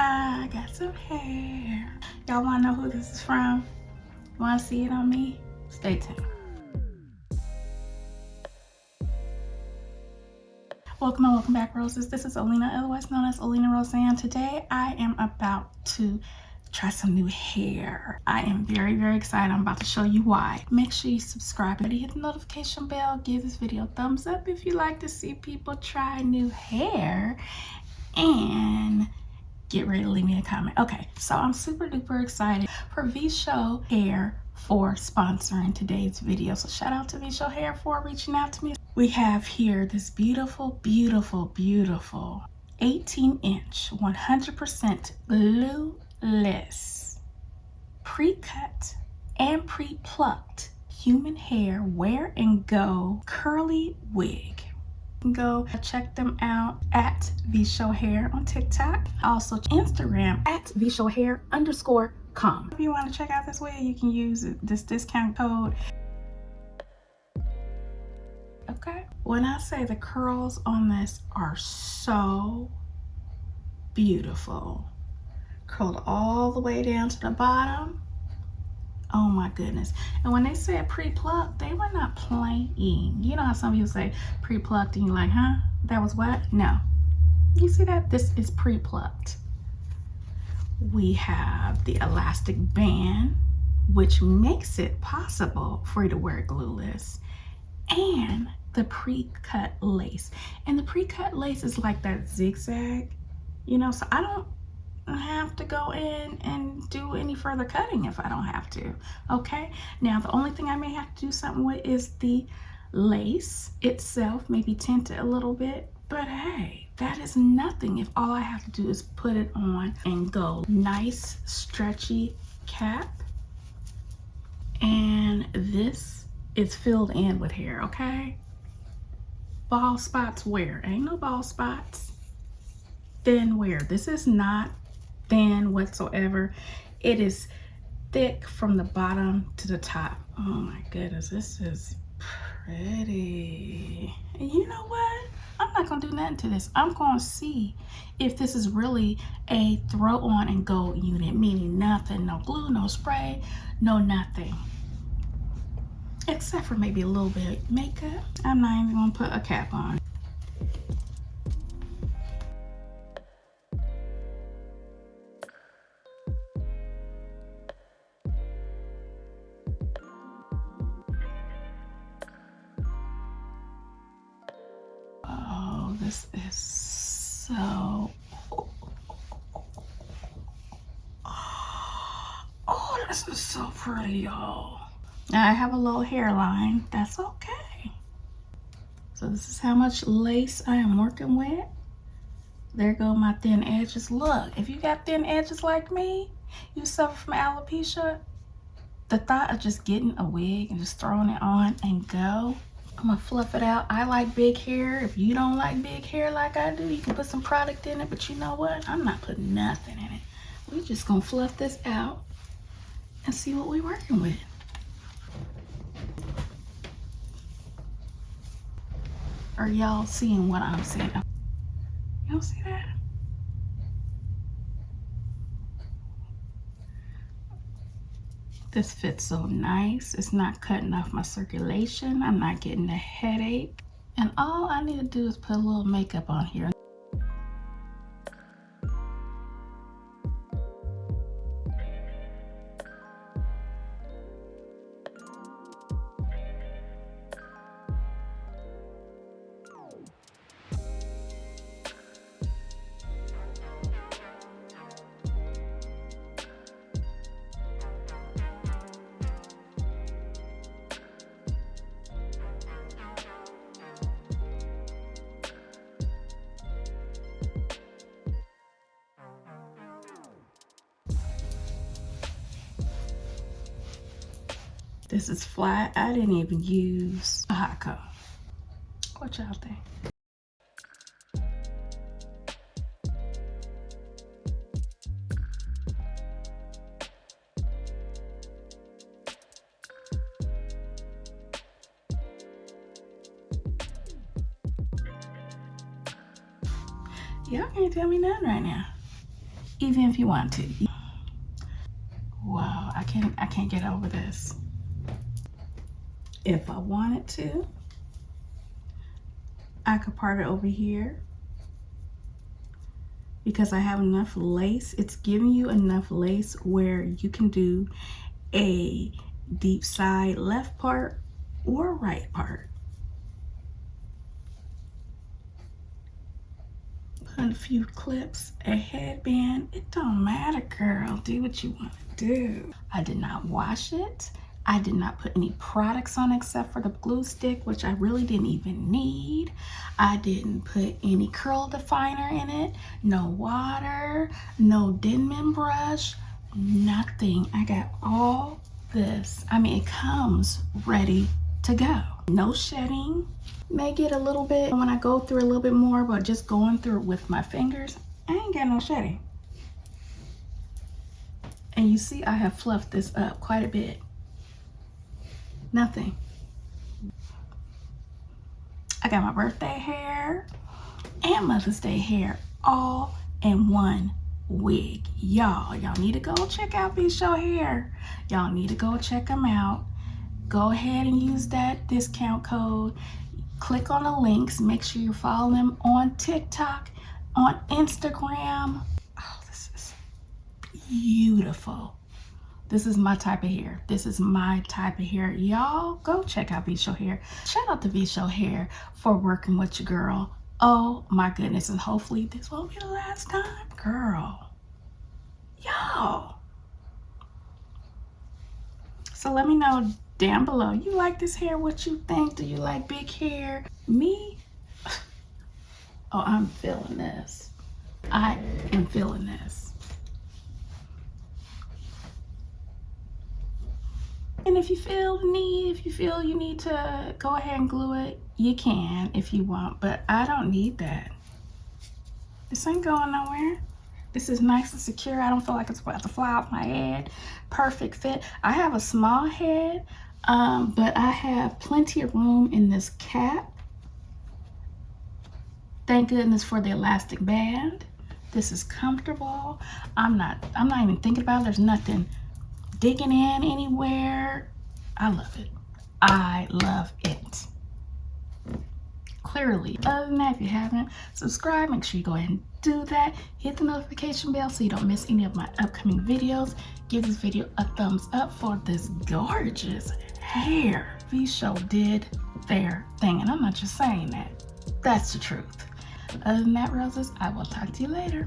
I got some hair. Y'all wanna know who this is from? Wanna see it on me? Stay tuned. Welcome and welcome back, roses. This is Olena, otherwise known as OlenaRosanne. Today I am about to try some new hair. I am very, very excited. I'm about to show you why. Make sure you subscribe and hit the notification bell. Give this video a thumbs up if you like to see people try new hair. And get ready to leave me a comment. Okay, so I'm super duper excited for VShowHair for sponsoring today's video. So shout out to VShowHair for reaching out to me. We have here this beautiful, beautiful, beautiful 18-inch, 100% glueless, pre-cut and pre-plucked human hair wear and go curly wig. Go check them out at VShowHair on TikTok. Also Instagram at VShowHair_com. If you want to check out this wig, you can use this discount code. Okay. When I say the curls on this are so beautiful, curled all the way down to the bottom. Oh my goodness. And when they said pre-plucked, they were not playing. You know how some people say pre-plucked and you're like, huh? That was what? No. You see that? This is pre-plucked. We have the elastic band, which makes it possible for you to wear it glueless, and the pre-cut lace. And the pre-cut lace is like that zigzag, you know, so I don't have to go in and do any further cutting if I don't have to. Okay, now the only thing I may have to do something with is the lace itself, maybe tint it a little bit, but hey, that is nothing if all I have to do is put it on and go. Nice stretchy cap, and this is filled in with hair. Okay, bald spots where? Ain't no bald spots. Thin wear. This is not thin whatsoever. It is thick from the bottom to the top. Oh my goodness, this is pretty. And you know what? I'm not gonna do nothing to this. I'm gonna see if this is really a throw on and go unit, meaning nothing, no glue, no spray, no nothing. Except for maybe a little bit of makeup. I'm not even gonna put a cap on. This is so, oh, this is so pretty, y'all. Now I have a low hairline, that's okay. So this is how much lace I am working with. There go my thin edges. Look, if you got thin edges like me, you suffer from alopecia, the thought of just getting a wig and just throwing it on and go. I'm gonna fluff it out. I like big hair. If you don't like big hair like I do, you can put some product in it, but you know what? I'm not putting nothing in it. We're just gonna fluff this out and see what we're working with. Are y'all seeing what I'm seeing? Y'all see that? This fits so nice. It's not cutting off my circulation. I'm not getting a headache. And all I need to do is put a little makeup on here. This is flat. I didn't even use a hot comb. What y'all think? Y'all can't tell me nothing right now. even if you want to. Wow, I can't get over this. If I wanted to, I could part it over here because I have enough lace. It's giving you enough lace where you can do a deep side left part or right part. Put a few clips, a headband. It don't matter, girl. Do what you want to do. I did not wash it. I did not put any products on except for the glue stick, which I really didn't even need. I didn't put any curl definer in it. No water, no Denman brush, nothing. I got all this. I mean, it comes ready to go. No shedding. May get a little bit when I go through a little bit more, but just going through it with my fingers, I ain't got no shedding. And you see, I have fluffed this up quite a bit. Nothing. I got my birthday hair and Mother's Day hair all in one wig. Y'all need to go check out VShowHair. Y'all need to go check them out. Go ahead and use that discount code. Click on the links. Make sure you follow them on TikTok, on Instagram. Oh, this is beautiful. This is my type of hair. This is my type of hair. Y'all go check out VShowHair. Shout out to VShowHair for working with your girl. Oh my goodness. And hopefully this won't be the last time, girl. Y'all. So let me know down below. You like this hair? What you think? Do you like big hair? Me? Oh, I'm feeling this. I am feeling this. And if you feel the need, if you feel you need to go ahead and glue it, you can if you want, but I don't need that. This ain't going nowhere. This is nice and secure. I don't feel like it's about to fly off my head. Perfect fit. I have a small head, but I have plenty of room in this cap. Thank goodness for the elastic band. This is comfortable. I'm not even thinking about it. There's nothing digging in anywhere. I love it. I love it. Clearly. Other than that, if you haven't subscribed, make sure you go ahead and do that. Hit the notification bell so you don't miss any of my upcoming videos. Give this video a thumbs up for this gorgeous hair. Vshow did their thing, and I'm not just saying that. That's the truth. Other than that, roses, I will talk to you later.